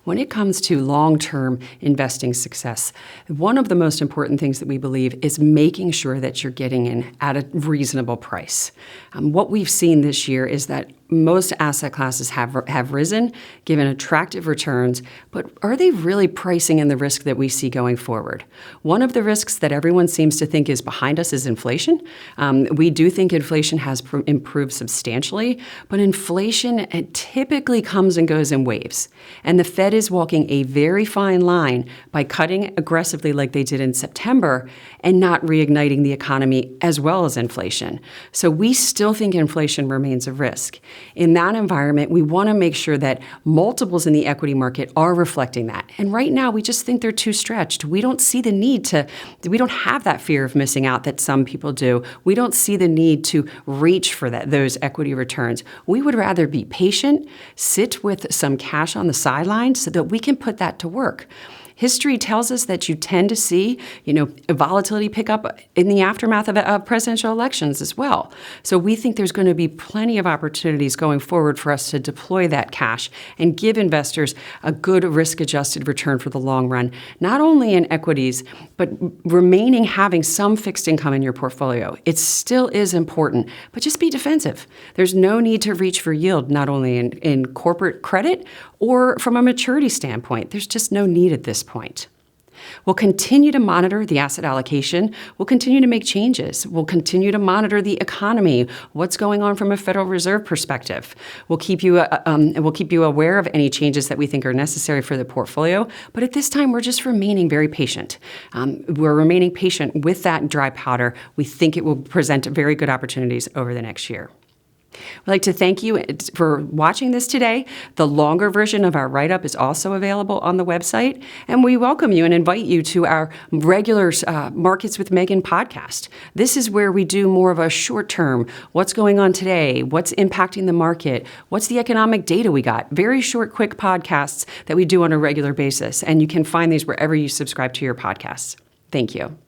When it comes to long-term investing success, one of the most important things that we believe is making sure that you're getting in at a reasonable price. What we've seen this year is that most asset classes have risen, given attractive returns, but are they really pricing in the risk that we see going forward? One of the risks that everyone seems to think is behind us is inflation. We do think inflation has improved substantially, but inflation typically comes and goes in waves. And the Fed is walking a very fine line by cutting aggressively like they did in September and not reigniting the economy as well as inflation. So we still think inflation remains a risk. In that environment, we want to make sure that multiples in the equity market are reflecting that. And right now, we just think they're too stretched. We don't see the need we don't have that fear of missing out that some people do. We don't see the need to reach for those equity returns. We would rather be patient, sit with some cash on the sidelines so that we can put that to work. History tells us that you tend to see, volatility pick up in the aftermath of presidential elections as well. So we think there's going to be plenty of opportunities going forward for us to deploy that cash and give investors a good risk-adjusted return for the long run, not only in equities, but having some fixed income in your portfolio. It still is important, but just be defensive. There's no need to reach for yield, not only in corporate credit or from a maturity standpoint. There's just no need at this point. We'll continue to monitor the asset allocation. We'll continue to make changes. We'll continue to monitor the economy, what's going on from a Federal Reserve perspective. We'll keep you aware of any changes that we think are necessary for the portfolio. But at this time, we're just remaining very patient. We're remaining patient with that dry powder. We think it will present very good opportunities over the next year. I'd like to thank you for watching this today. The longer version of our write-up is also available on the website, and we welcome you and invite you to our regular Markets with Megan podcast. This is where we do more of a short-term, what's going on today, what's impacting the market, what's the economic data we got. Very short, quick podcasts that we do on a regular basis, and you can find these wherever you subscribe to your podcasts. Thank you.